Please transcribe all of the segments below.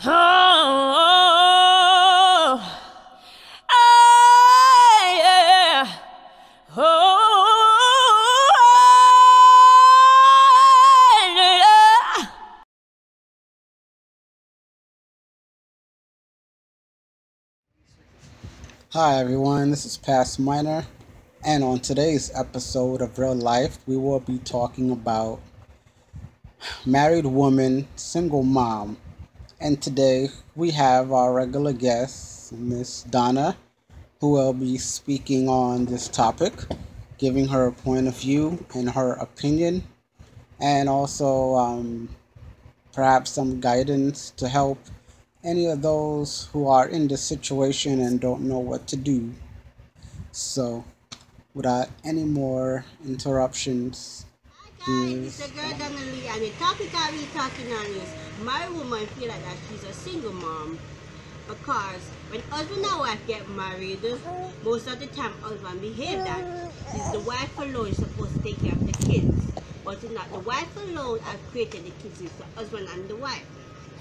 Oh, oh, yeah. Oh, yeah. Hi everyone, this is Past Minor, and on today's episode of Real Life, we will be talking about married woman, single mom. And today we have our regular guest, Miss Donna, who will be speaking on this topic, giving her point of view and her opinion, and also perhaps some guidance to help any of those who are in this situation and don't know what to do. So, without any more interruptions, Guys, it's here's a girl Donnelly, and the topic that we talking on is my woman feel like that she's a single mom because when husband and wife get married, most of the time husband behave that is the wife alone is supposed to take care of the kids, but it's not the wife alone have created the kids, it's the husband and the wife.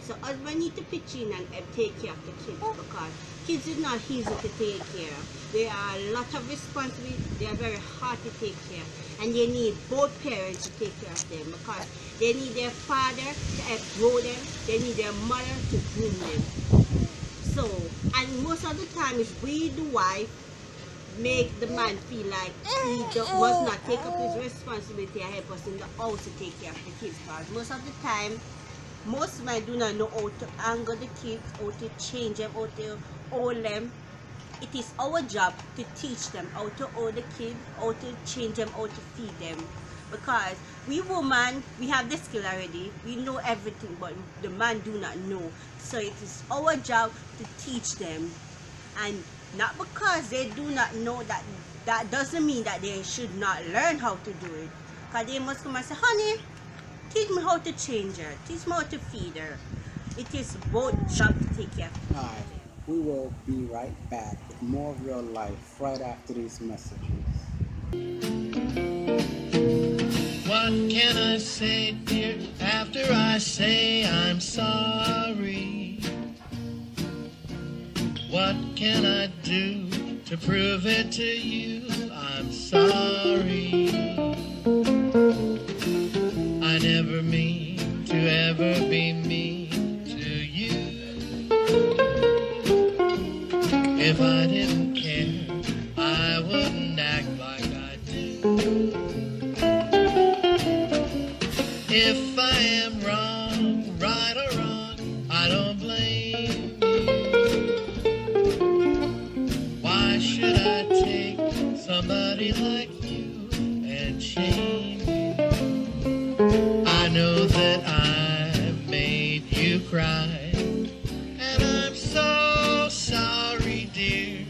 So husband need to pitch in and take care of the kids because kids is not easy to take care of. There are a lot of responsibility, they are very hard to take care of. And they need both parents to take care of them because they need their father to help grow them, they need their mother to groom them. So, and most of the time is we the wife make the man feel like he must not take up his responsibility and help us in the house to take care of the kids because most of the time most men do not know how to anger the kids, how to change them, how to hold them. It is our job to teach them how to hold the kids, how to change them, how to feed them. Because we women, we have the skill already. We know everything, but the man do not know. So it is our job to teach them. And not because they do not know that, that doesn't mean that they should not learn how to do it. Because they must come and say, honey, teach me how to change her. Teach me how to feed her. It is both job to take care of her. Hi. We will be right back with more real life right after these messages. What can I say, dear, after I say I'm sorry? What can I do to prove it to you? I'm sorry. I never mean to ever be mean to you. If I didn't care, I wouldn't act like I do. If I am wrong, right or wrong, I don't blame you. Why should I take somebody like you and shame you? I know that I've made you cry, and I'm so sorry, dear.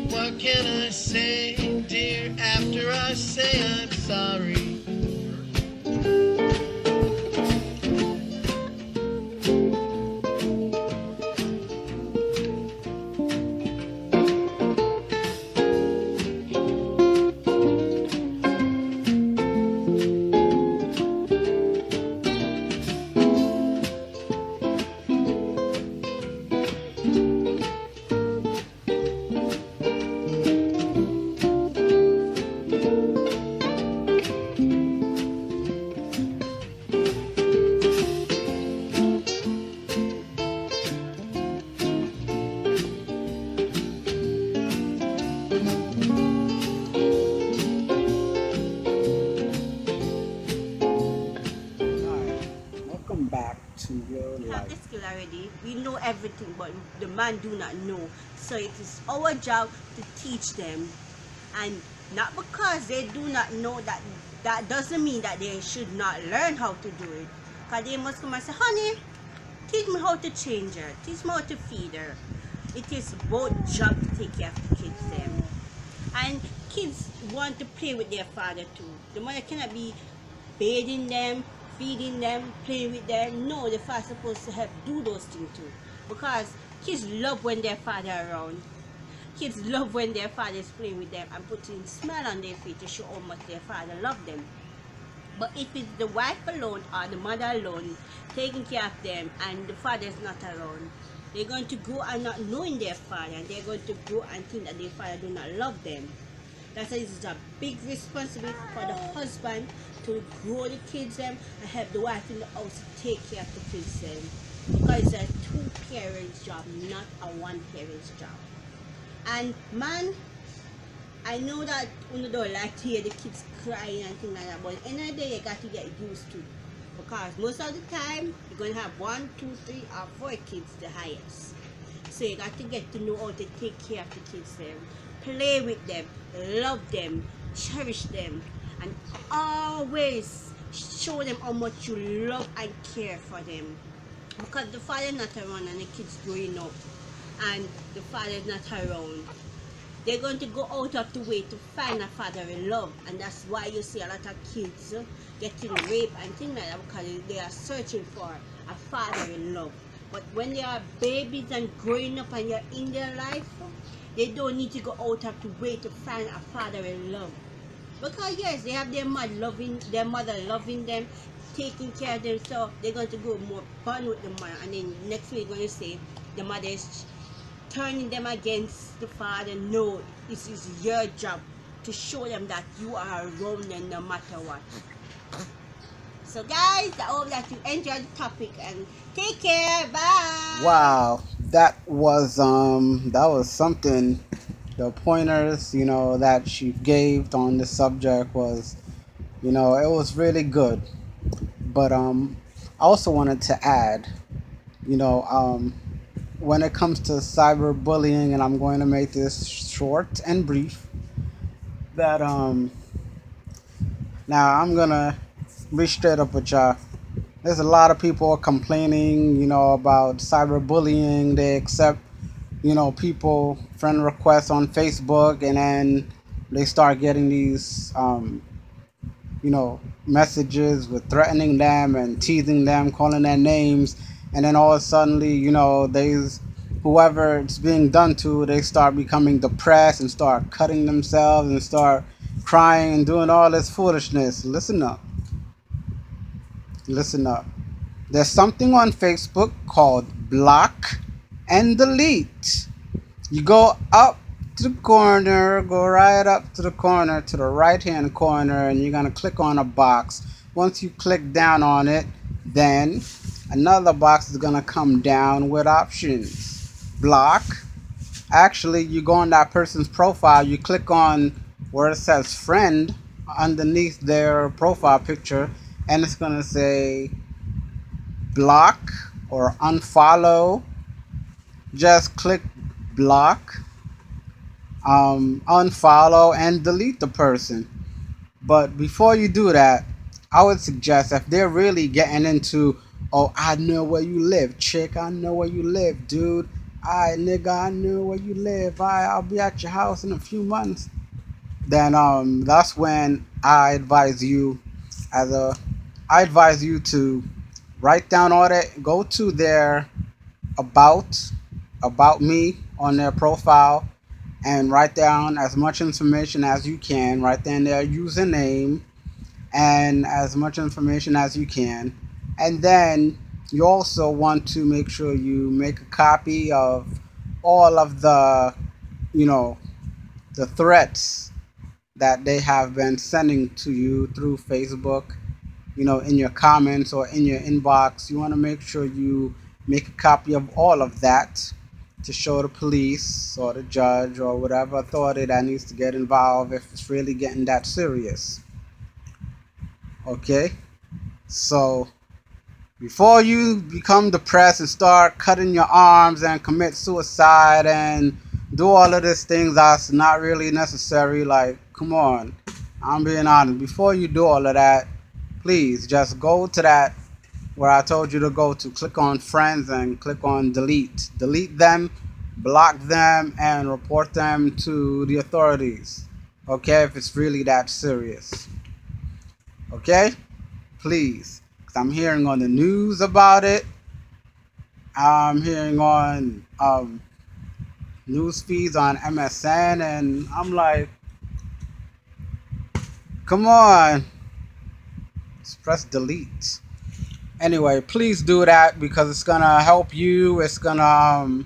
What can I say, dear, after I say I'm sorry? Hi. Welcome back to Real We have the Life. skill already. We know everything, but the man do not know. So it is our job to teach them. And not because they do not know that, that doesn't mean that they should not learn how to do it. Because they must come and say, honey, teach me how to change her. Teach me how to feed her. It is both job to take care of the kids them. And kids want to play with their father too. The mother cannot be bathing them, feeding them, playing with them. No, the father's supposed to help do those things too. Because kids love when their father around. Kids love when their father is playing with them and putting a smile on their face to show how much their father loves them. But if it's the wife alone or the mother alone taking care of them and the father is not around, they're going to grow and not knowing their father, and they're going to grow and think that their father do not love them. That's why it's a big responsibility for the husband to grow the kids them and help the wife in the house to take care of the kids them. Because it's a two parents job, not a one parents job. And man, I know that you don't like to hear the kids crying and things like that, but at the end of the day you got to get used to it. Because most of the time you're gonna have 1, 2, 3 or 4 kids the highest. So you got to get to know how to take care of the kids them. Play with them, love them, cherish them, and always show them how much you love and care for them. Because the father is not around and the kids growing up and the father is not around, they're going to go out of the way to find a father in love, and that's why you see a lot of kids getting raped and things like that, because they are searching for a father in love. But when they are babies and growing up and you're in their life, they don't need to go out of the way to find a father in love. Because yes, they have their mother loving them, taking care of them, so they're going to go more bond with the mother, and then next week you're going to say the mother is turning them against the father. No, this is your job to show them that you are around them no matter what. So guys, I hope that you enjoyed the topic and take care. Bye. Wow, that was something. The pointers, that she gave on the subject was, it was really good. But I also wanted to add, when it comes to cyberbullying, and I'm going to make this short and brief, that now I'm gonna be straight up with y'all. There's a lot of people complaining, about cyberbullying. They accept, people friend requests on Facebook, and then they start getting these, messages with threatening them and teasing them, calling their names, and then all of a sudden, there's whoever it's being done to, they start becoming depressed and start cutting themselves and start crying and doing all this foolishness. Listen up. Listen up. There's something on Facebook called block and delete. You go up to the corner, go right up to the corner, to the right hand corner, and you're going to click on a box. Once you click down on it, then another box is going to come down with options. Block. Actually, you go on that person's profile, you click on where it says friend underneath their profile picture, and it's going to say block or unfollow. Just click block, unfollow, and delete the person. But before you do that, I would suggest, if they're really getting into, oh, I know where you live, chick, I know where you live, dude, alright, nigga, I know where you live, I'll be at your house in a few months, then that's when I advise you to write down all that, go to their about me on their profile, and write down as much information as you can. Write down their username and as much information as you can. And then you also want to make sure you make a copy of all of the threats that they have been sending to you through Facebook, in your comments or in your inbox. You want to make sure you make a copy of all of that to show the police or the judge or whatever authority that needs to get involved if it's really getting that serious. Okay? So before you become depressed and start cutting your arms and commit suicide and do all of these things that's not really necessary, like, come on, I'm being honest. Before you do all of that, please just go to that where I told you to go to. Click on friends and click on delete. Delete them, block them, and report them to the authorities. Okay, if it's really that serious. Okay? Please. Because I'm hearing on the news about it. I'm hearing on news feeds on MSN, and I'm like, come on. Just press delete. Anyway, please do that because it's gonna help you. It's gonna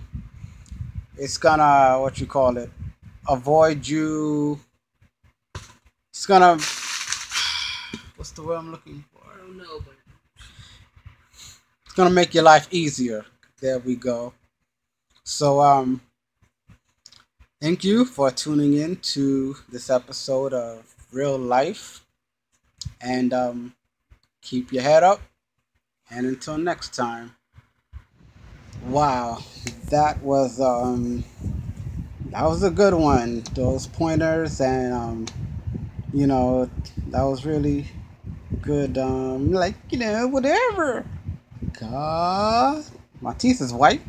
what you call it, avoid you. It's gonna, what's the word I'm looking for? I don't know, but It's gonna make your life easier. There we go. So thank you for tuning in to this episode of Real Life, and keep your head up. And until next time. Wow, that was a good one. Those pointers and that was really good. Whatever. God, my teeth is white.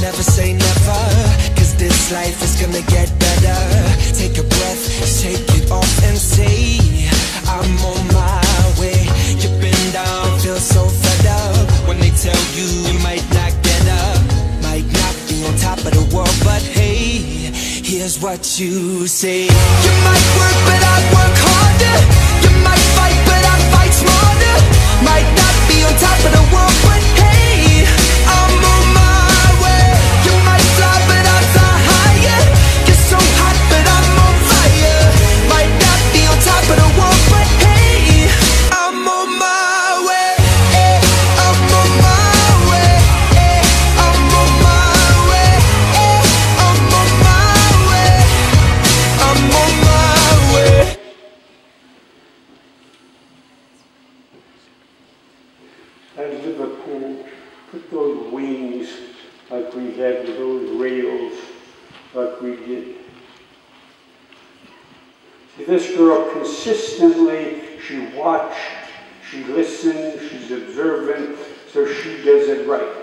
Never say never, cause this life is gonna get better. Take a breath, shake it off and say, I'm on my way. You've been down, feel so fed up. When they tell you you might not get up, might not be on top of the world, but hey, here's what you say. You might work, but I work harder. You might fight, but I fight smarter. Might not be on top of the world, but hey, I'm on my way. You might fly, but I fly higher. You're so hot, but I'm on fire. Might not be on top of the world, but hey, I'm on my way. I'm on my way. I'm on my way. I'm on my way. I'm on my way. At Liverpool, put those wings like we had with those rails, like we did. See, this girl consistently, she watched, she listened, she's observant, so she does it right.